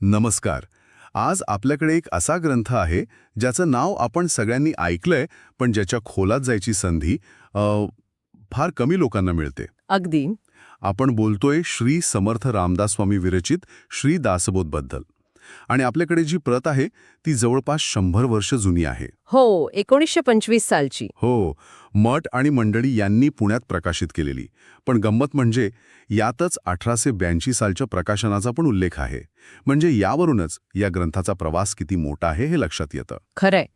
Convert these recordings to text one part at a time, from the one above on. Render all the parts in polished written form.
नमस्कार. आज आपल्याकडे एक असा ग्रंथ आहे ज्याचं नाव आपण सगळ्यांनी ऐकलंय, पण ज्याच्या खोलात जायची संधी फार कमी लोकांना मिळते. अगदी. आपण बोलतोय श्री समर्थ रामदास स्वामी विरचित श्री दासबोधबद्दल. आणि आपल्याकडे जी प्रत आहे ती जवळपास 100 वर्ष जुनी आहे. हो, 1925 सालची. हो, मठ आणि मंडळी यांनी पुण्यात प्रकाशित केलेली. पण गंमत म्हणजे यातच 1882 सालच्या प्रकाशनाचा पण उल्लेख आहे. म्हणजे यावरूनच या ग्रंथाचा प्रवास किती मोठा आहे हे लक्षात येतं. खरंय.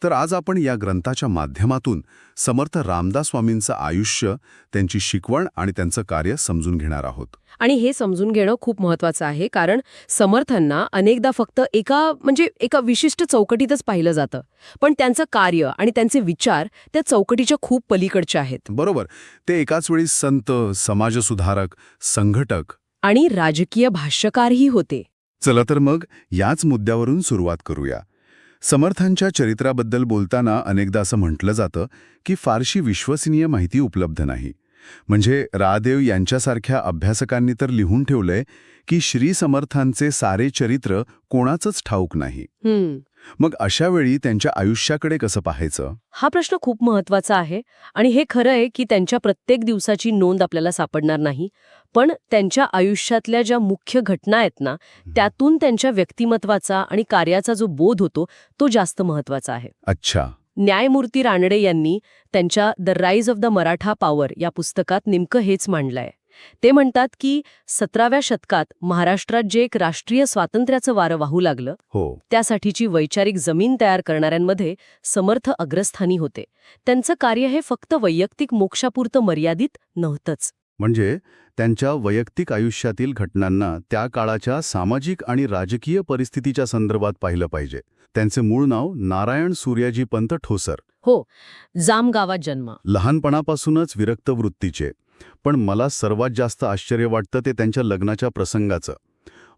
तर आज आपण या ग्रंथाच्या माध्यमातून समर्थ रामदास स्वामींचं आयुष्य, त्यांची शिकवण आणि त्यांचं कार्य समजून घेणार आहोत. आणि हे समजून घेणं खूप महत्वाचं आहे, कारण समर्थांना अनेकदा फक्त एका विशिष्ट चौकटीतच पाहिलं जातं. पण त्यांचं कार्य आणि त्यांचे विचार त्या चौकटीच्या खूप पलीकडचे आहेत. बरोबर. ते एकाच वेळी संत, समाजसुधारक, संघटक आणि राजकीय भाष्यकारही होते. चला तर मग याच मुद्द्यावरून सुरुवात करूया. समर्थांच्या चरित्राबद्दल बोलताना अनेकदा असं म्हटलं जातं की फारशी विश्वसनीय माहिती उपलब्ध नाही. म्हणजे रादेव यांच्यासारख्या अभ्यासकांनी तर लिहून ठेवलंय की श्री समर्थांचे सारे चरित्र कोणाचंच ठाऊक नाही. मग अशा वेळी त्यांच्या आयुष्याकडे कसं पाहायचं? हा प्रश्न खूप महत्वाचा आहे. आणि हे खरं आहे की त्यांच्या प्रत्येक दिवसाची नोंद आपल्याला सापडणार नाही. पण त्यांच्या आयुष्यातल्या ज्या मुख्य घटना आहेत ना, त्यातून त्यांच्या व्यक्तिमत्वाचा आणि कार्याचा जो बोध होतो तो जास्त महत्वाचा आहे. अच्छा. न्यायमूर्ती रानडे यांनी त्यांच्या the rise of the Maratha power या पुस्तकात नेमकं हेच मांडलंय. ते म्हणतात की 17व्या शतकात महाराष्ट्रात जे एक राष्ट्रीय स्वातंत्र्याचं वारं वाहू लागलं, त्यासाठीची वैचारिक जमीन तयार करणाऱ्यांमध्ये समर्थ अग्रस्थानी होते. त्यांचं कार्य हे फक्त वैयक्तिक मोक्षापुरतं मर्यादित नव्हतंच. म्हणजे त्यांच्या वैयक्तिक आयुष्यातील घटनांना त्या काळाच्या सामाजिक आणि राजकीय परिस्थितीच्या संदर्भात पाहिलं पाहिजे. त्यांचे मूळ नाव नारायण सूर्याजी पंत ठोसर. हो, जाम गावात जन्म. लहानपणापासूनच विरक्त वृत्तीचे. पण मला सर्वात जास्त आश्चर्य वाटतं ते त्यांच्या लग्नाच्या प्रसंगाचं.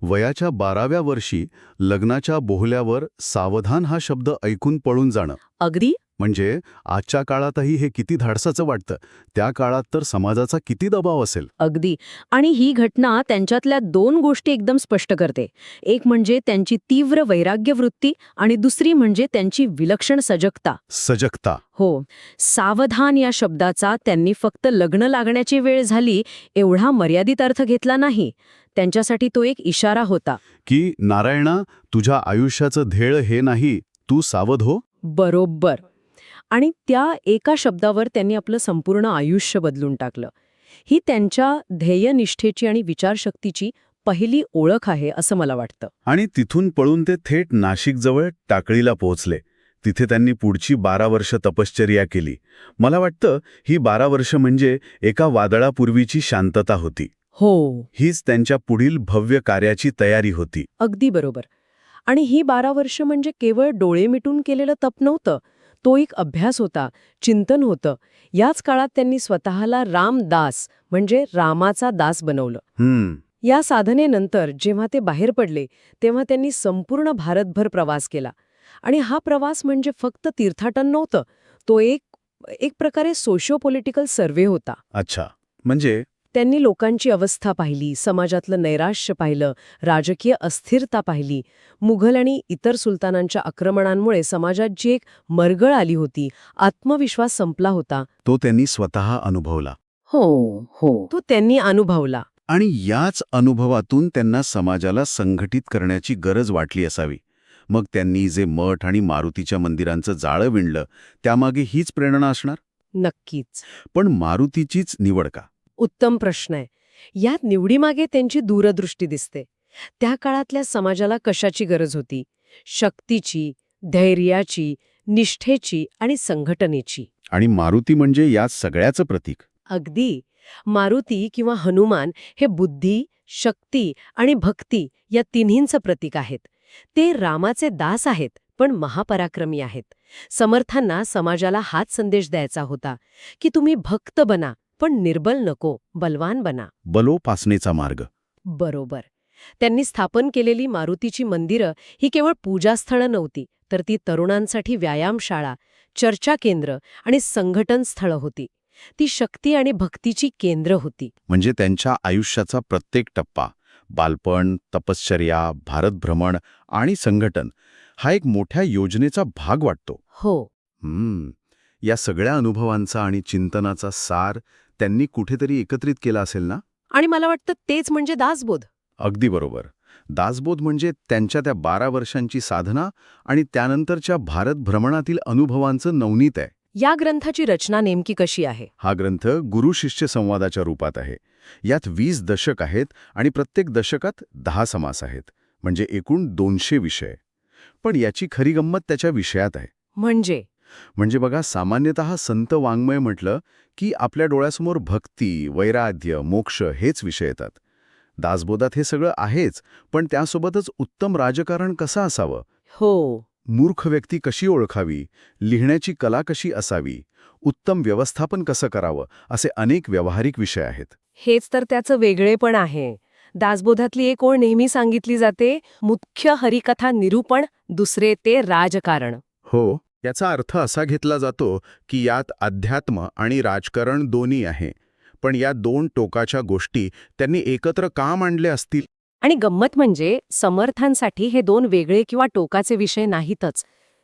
वयाच्या 12व्या वर्षी लग्नाच्या बोहल्यावर सावधान हा शब्द ऐकून पळून जाणं. अगदी. म्हणजे आजच्या काळातही हे किती धाडसाचं वाटतं. त्या काळात तर समाजाचा किती दबाव असेल. अगदी. आणि ही घटना त्यांच्यातल्या 2 गोष्टी एकदम स्पष्ट करते. एक म्हणजे त्यांची तीव्र वैराग्य वृत्ती आणि दुसरी म्हणजे त्यांची विलक्षण सजगता. हो. सावधान या शब्दाचा त्यांनी फक्त लग्न लागण्याची वेळ झाली एवढा मर्यादित अर्थ घेतला नाही. त्यांच्यासाठी तो एक इशारा होता की नारायणा, तुझ्या आयुष्याचं ध्येय हे नाही, तू सावध हो. बरोबर. आणि त्या एका शब्दावर त्यांनी आपलं संपूर्ण आयुष्य बदलून टाकलं. ही त्यांच्या ध्येयनिष्ठेची आणि विचारशक्तीची पहिली ओळख आहे असं मला वाटतं. आणि तिथून पळून ते थेट नाशिकजवळ टाकळीला पोहोचले. तिथे त्यांनी पुढची 12 वर्ष तपश्चर्या केली. मला वाटतं ही 12 वर्ष म्हणजे एका वादळापूर्वीची शांतता होती. हो. हीच त्यांच्या पुढील भव्य कार्याची तयारी होती. अगदी बरोबर. आणि ही 12 वर्ष म्हणजे केवळ डोळे मिटून केलेलं तप नव्हतं. तो एक अभ्यास होता, चिंतन होतं. याच काळात त्यांनी स्वतःला रामदास म्हणजे रामाचा दास बनवलं. या साधनेनंतर जेव्हा ते बाहेर पडले तेव्हा त्यांनी संपूर्ण भारतभर प्रवास केला. आणि हा प्रवास म्हणजे फक्त तीर्थाटन नव्हतं, तो एक प्रकारे सोशिओ पॉलिटिकल सर्व्हे होता. अच्छा. म्हणजे त्यांनी लोकांची अवस्था पाहिली, समाजातलं नैराश्य पाहिलं, राजकीय अस्थिरता पाहिली. मुघल आणि इतर सुलतानांच्या आक्रमणांमुळे समाजात जी एक मरगळ आली होती, आत्मविश्वास संपला होता, तो त्यांनी स्वतः अनुभवला. तो त्यांनी अनुभवला. आणि याच अनुभवातून त्यांना समाजाला संघटित करण्याची गरज वाटली असावी. मग त्यांनी जे मठ आणि मारुतीच्या मंदिरांचं जाळं विणलं, त्यामागे हीच प्रेरणा असणार? नक्कीच. पण मारुतीचीच निवड का? उत्तम प्रश्न आहे. यात निवडीमागे त्यांची दूरदृष्टी दिसते. त्या काळातल्या समाजाला कशाची गरज होती? शक्तीची, धैर्याची, निष्ठेची आणि संघटनेची. आणि मारुती म्हणजे या सगळ्याचं प्रतीक. अगदी. मारुती किंवा हनुमान हे बुद्धी, शक्ती आणि भक्ती या तिन्हींचं प्रतीक आहेत. ते रामाचे दास आहेत, पण महापराक्रमी आहेत. समर्थांना समाजाला हाच संदेश द्यायचा होता की तुम्ही भक्त बना, पण निर्बल नको, बलवान बना. बलोपासनेचा मार्ग. बरोबर. त्यांनी स्थापन केलेली मारुतीची मंदिरं ही केवळ पूजास्थळं नव्हती, तर ती तरुणांसाठी व्यायामशाळा, चर्चा केंद्र आणि संघटन स्थळं होती. ती शक्ती आणि भक्तीची केंद्र होती. म्हणजे त्यांच्या आयुष्याचा प्रत्येक टप्पा बालपण, तपश्चर्या, भारतभ्रमण आणि संघटन हा एक मोठ्या योजनेचा भाग वाटतो. हो. या सगळ्या अनुभवांचा आणि चिंतनाचा सार त्यांनी कुठेतरी एकत्रित केला असेल ना? आणि मला वाटतं तेच म्हणजे दासबोध. अगदी बरोबर. दासबोध म्हणजे त्यांच्या त्या 12 वर्षांची साधना आणि त्यानंतरच्या भारत भ्रमणातील अनुभवांचं नवनीत आहे. या ग्रंथाची रचना नेमकी कशी आहे? हा ग्रंथ गुरु-शिष्य संवादाच्या रूपात आहे. यात 20 दशक आहेत आणि प्रत्येक दशकात 10 समास आहेत. म्हणजे एकूण 200 विषय. पण याची खरी गंमत त्याच्या विषयात आहे. म्हणजे बघा, सामान्यतः संत वाङ्मय म्हटलं की आपल्या डोळ्यासमोर भक्ती, वैराग्य, मोक्ष हेच विषय येतात. दासबोधात हे सगळं आहेच, पण त्यासोबतच उत्तम राजकारण कसं असावं, हो. मूर्ख व्यक्ती कशी ओळखावी, लिहिण्याची कला कशी असावी, उत्तम व्यवस्थापन कसं करावं, असे अनेक व्यावहारिक विषय आहेत. हेच तर त्याचं वेगळेपण आहे. दासबोधातली एक ओळ नेहमी सांगितली जाते, मुख्य हरिकथा निरूपण, दुसरे ते राजकारण. हो, याचा अर्थ असा घेतला जातो की यात अध्यात्म आणि राजकारण दोन्ही आहे. पण या दोन टोकाच्या गोष्टी त्यांनी एकत्र का मांडले असतील? आणि गंमत म्हणजे समर्थांसाठी हे दोन वेगळे किंवा टोकाचे विषय नाहीतच.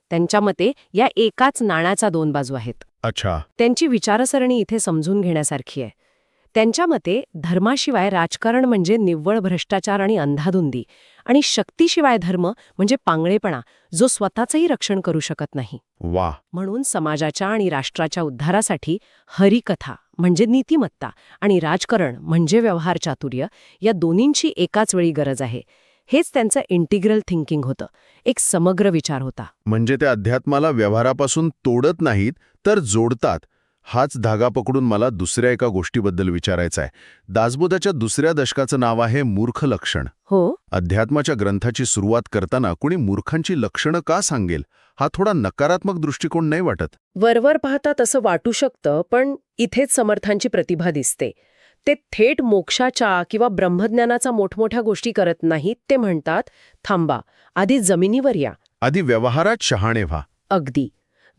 त्यांच्या मते या एकाच नाण्याच्या दोन बाजू आहेत. अच्छा. त्यांची विचारसरणी इथे समजून घेण्यासारखी आहे. त्यांच्या मते धर्माशिवाय राजकारण म्हणजे निव्वळ भ्रष्टाचार आणि अंधाधुंदी, आणि शक्तीशिवाय धर्म म्हणजे पांगळेपणा, जो स्वतःचंही रक्षण करू शकत नाही. वा. म्हणून समाजाच्या आणि राष्ट्राच्या उद्धारासाठी हरिकथा म्हणजे नीतिमत्ता आणि राजकारण म्हणजे व्यवहार चातुर्य, या दोन्हींची एकाच वेळी गरज आहे. हेच त्यांचं इंटिग्रल थिंकिंग होतं, एक समग्र विचार होता. म्हणजे ते अध्यात्माला व्यवहारापासून तोडत नाहीत, तर जोडतात. हाच धागा पकडून मला दुसऱ्या एका गोष्टीबद्दल विचारायचं आहे. दासबोधाच्या दुसऱ्या दशकाचं नाव आहे मूर्ख लक्षण. हो. अध्यात्माच्या ग्रंथाची सुरुवात करताना कुणी मूर्खांची लक्षणं का सांगेल, हा थोडा नकारात्मक दृष्टिकोन नाही वाटत? वरवर पाहता तसं वाटू शकतं, पण इथेच समर्थांची प्रतिभा दिसते. ते थेट मोक्षाच्या किंवा ब्रह्मज्ञानाचा मोठमोठ्या गोष्टी करत नाहीत. ते म्हणतात, थांबा, आधी जमिनीवर या. आधी व्यवहारात शहाणे व्हा. अगदी.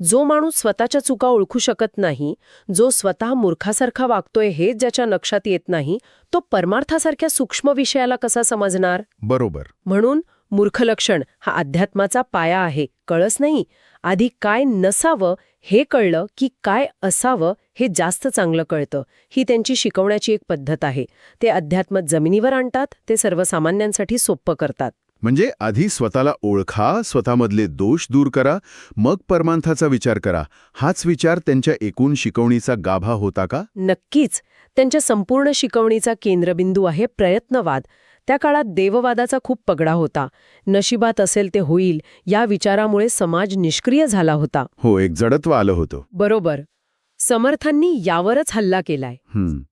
जो माणूस स्वतःच्या चुका ओळखू शकत नाही, जो स्वतः मूर्खासारखा वागतोय हे ज्याच्या लक्षात येत नाही, तो परमार्थासारख्या सूक्ष्म विषयाला कसा समजणार? बरोबर. म्हणून मूर्खलक्षण हा अध्यात्माचा पाया आहे. कळस नाही. आधी काय नसावं हे कळलं की काय असावं हे जास्त चांगलं कळतं. ही त्यांची शिकवण्याची एक पद्धत आहे. ते अध्यात्म जमिनीवर आणतात, ते सर्वसामान्यांसाठी सोपं करतात. म्हणजे आधी स्वतःला ओळखा, स्वतःमधले दोष दूर करा, मग परमार्थाचा विचार करा. हाच विचार त्यांच्या एकूण शिकवणीचा गाभा होता का? नक्कीच. त्यांच्या संपूर्ण शिकवणीचा केंद्रबिंदू आहे प्रयत्नवाद. त्या काळात देववादाचा खूप पगडा होता. नशिबात असेल ते होईल या विचारामुळे समाज निष्क्रिय झाला होता. हो, एक जडत्व आलं होतं. बरोबर. समर्थांनी यावरच हल्ला केलाय.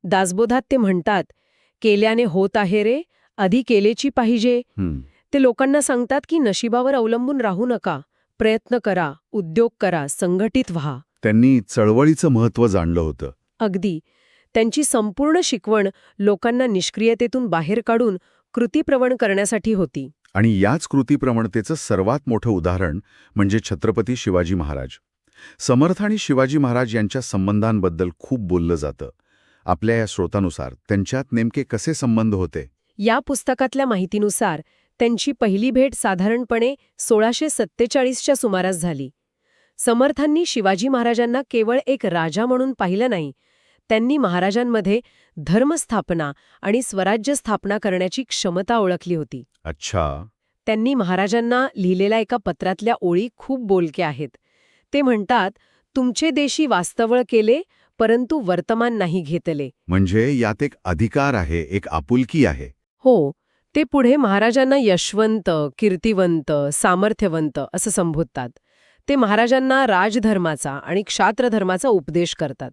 दासबोधात ते म्हणतात, केल्याने होत आहे रे, आधी केलेची पाहिजे. ते लोकांना सांगतात की नशिबावर अवलंबून राहू नका, प्रयत्न करा, उद्योग करा, संघटित व्हा. त्यांनी चळवळीचं महत्त्व जाणलं होतं. अगदी. त्यांची संपूर्ण शिकवण लोकांना निष्क्रियतेतून बाहेर काढून कृतीप्रवण करण्यासाठी होती. आणि याच कृतीप्रवणतेचं सर्वात मोठं उदाहरण म्हणजे छत्रपती शिवाजी महाराज. समर्थ आणि शिवाजी महाराज यांच्या संबंधांबद्दल खूप बोललं जातं. आपल्या या स्रोतानुसार त्यांच्यात नेमके कसे संबंध होते? या पुस्तकातल्या माहितीनुसार त्यांची पहिली भेट साधारणपणे 1647च्या सुमारास झाली. समर्थांनी शिवाजी महाराजांना केवळ एक राजा म्हणून पाहिलं नाही, त्यांनी महाराजांमध्ये धर्मस्थापना आणि स्वराज्य स्थापना करण्याची क्षमता ओळखली होती. अच्छा. त्यांनी महाराजांना लिहिलेल्या एका पत्रातल्या ओळी खूप बोलक्या आहेत. ते म्हणतात, तुमचे देशी वास्तवळ केले, परंतु वर्तमान नाही घेतले. म्हणजे यात एक अधिकार आहे, एक आपुलकी आहे. हो. ते पुढे महाराजांना यशवंत, कीर्तिवंत, सामर्थ्यवंत असं संबोधतात. ते महाराजांना राजधर्माचा आणि क्षात्रधर्माचा उपदेश करतात.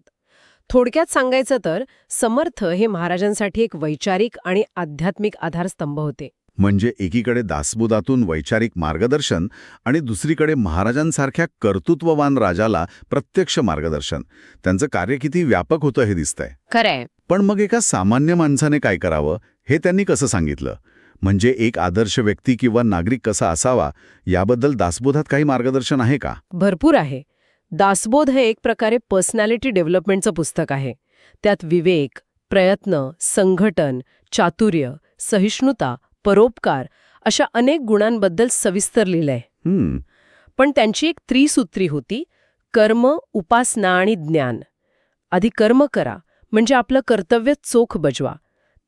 थोडक्यात सांगायचं तर समर्थ हे महाराजांसाठी एक वैचारिक आणि आध्यात्मिक आधारस्तंभ होते. म्हणजे एकीकडे दासबोधातून वैचारिक मार्गदर्शन आणि दुसरीकडे महाराजांसारख्या कर्तृत्ववान राजाला प्रत्यक्ष मार्गदर्शन. त्यांचं कार्य किती व्यापक होतं हे दिसतंय. खरंय. पण मग एका सामान्य माणसाने काय करावं हे त्यांनी कसं सांगितलं? म्हणजे एक आदर्श व्यक्ती किंवा नागरिक कसा असावा याबद्दल दासबोधात काही मार्गदर्शन आहे का? भरपूर आहे. दासबोध हे एक प्रकारे पर्सनॅलिटी डेव्हलपमेंटचं पुस्तक आहे. त्यात विवेक, प्रयत्न, संघटन, चातुर्य, सहिष्णुता, परोपकार अशा अनेक गुणांबद्दल सविस्तर लिहिलंय. पण त्यांची एक त्रिसूत्री होती, कर्म, उपासना आणि ज्ञान. आधी कर्म करा, म्हणजे आपलं कर्तव्य चोख बजवा.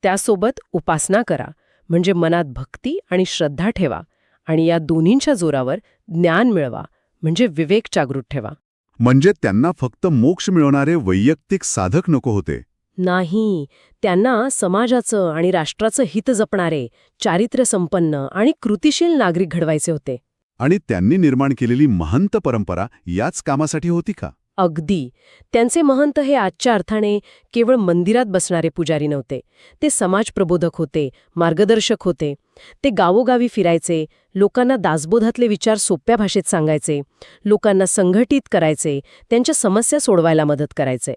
त्यासोबत उपासना करा, म्हणजे मनात भक्ती आणि श्रद्धा ठेवा. आणि या दोन्हींच्या जोरावर ज्ञान मिळवा, म्हणजे विवेक जागृत ठेवा. म्हणजे त्यांना फक्त मोक्ष मिळवणारे वैयक्तिक साधक नको होते. नाही, त्यांना समाजाचं आणि राष्ट्राचं हित जपणारे, चारित्र्यसंपन्न आणि कृतिशील नागरिक घडवायचे होते. आणि त्यांनी निर्माण केलेली महंत परंपरा याच कामासाठी होती का? अगदी. त्यांचे महंत हे आजच्या अर्थाने केवळ मंदिरात बसणारे पुजारी नव्हते. ते समाजप्रबोधक होते, मार्गदर्शक होते. ते गावोगावी फिरायचे, लोकांना दासबोधातले विचार सोप्या भाषेत सांगायचे, लोकांना संघटित करायचे, त्यांच्या समस्या सोडवायला मदत करायचे.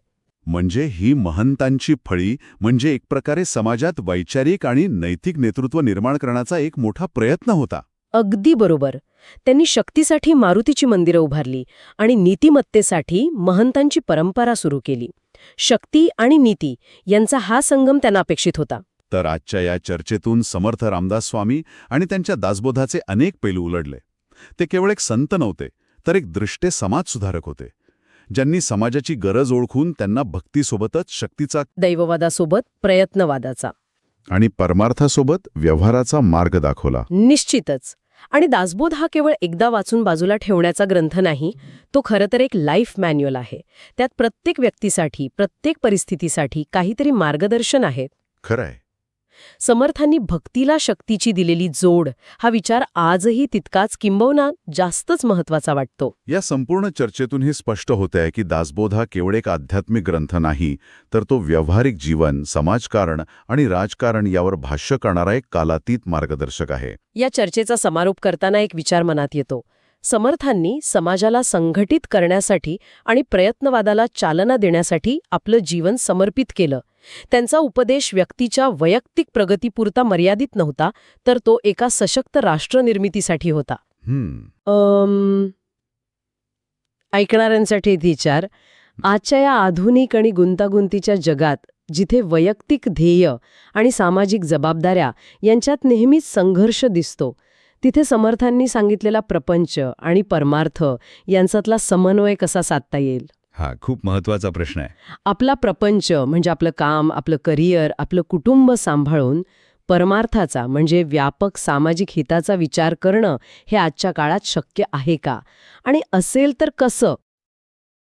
म्हणजे ही महंतांची फळी म्हणजे एक प्रकारे समाजात वैचारिक आणि नैतिक नेतृत्व निर्माण करण्याचा एक मोठा प्रयत्न होता. अगदी बरोबर. त्यांनी शक्तीसाठी मारुतीची मंदिरं उभारली आणि नीतिमत्तेसाठी महंतांची परंपरा सुरू केली. शक्ती आणि नीती यांचा हा संगम त्यांना अपेक्षित होता. तर आजच्या या चर्चेतून समर्थ रामदास स्वामी आणि त्यांच्या दासबोधाचे अनेक पैलू उलगडले. ते केवळ एक संत नव्हते, तर एक दृष्टे समाजसुधारक होते, ज्यांनी समाजाची गरज ओळखून त्यांना भक्तीसोबतच शक्तीचा, दैववादासोबत प्रयत्नवादाचा आणि परमार्थासोबत व्यवहाराचा मार्ग दाखवला. निश्चितच. आणि दासबोध हा केवळ एकदा वाचून बाजूला ठेवण्याचा ग्रंथ नाही, तो खरं तर एक लाईफ मॅन्युअल आहे. त्यात प्रत्येक व्यक्तीसाठी, प्रत्येक परिस्थितीसाठी काहीतरी मार्गदर्शन आहे. खरंय. समर्थांनी भक्तीला शक्तीची दिलेली जोड हा विचार आजही तितकाच किंबहुना जास्तच महत्वाचा वाटतो. या संपूर्ण चर्चेतून हे स्पष्ट होत आहे की दासबोध हा केवळ एक आध्यात्मिक ग्रंथ नाही, तर तो व्यावहारिक जीवन, समाजकारण आणि राजकारण यावर भाष्य करणारा एक कालातीत मार्गदर्शक आहे. या चर्चेचा समारोप करताना एक विचार मनात येतो. समर्थांनी समाजाला संघटित करण्यासाठी आणि प्रयत्नवादाला चालना देण्यासाठी आपलं जीवन समर्पित केलं. त्यांचा उपदेश व्यक्तीच्या वैयक्तिक प्रगतीपुरता मर्यादित नव्हता, तर तो एका सशक्त राष्ट्रनिर्मितीसाठी होता. ऐकणाऱ्यांसाठी विचार, आजच्या या आधुनिक आणि गुंतागुंतीच्या जगात जिथे वैयक्तिक ध्येय आणि सामाजिक जबाबदाऱ्या यांच्यात नेहमीच संघर्ष दिसतो, तिथे समर्थांनी सांगितलेला प्रपंच आणि परमार्थ यांच्यातला समन्वय कसा साधता येईल? हा खूप महत्वाचा प्रश्न आहे. आपला प्रपंच म्हणजे आपलं काम, आपलं करिअर, आपलं कुटुंब सांभाळून परमार्थाचा म्हणजे व्यापक सामाजिक हिताचा विचार करणं हे आजच्या काळात शक्य आहे का? आणि असेल तर कसं?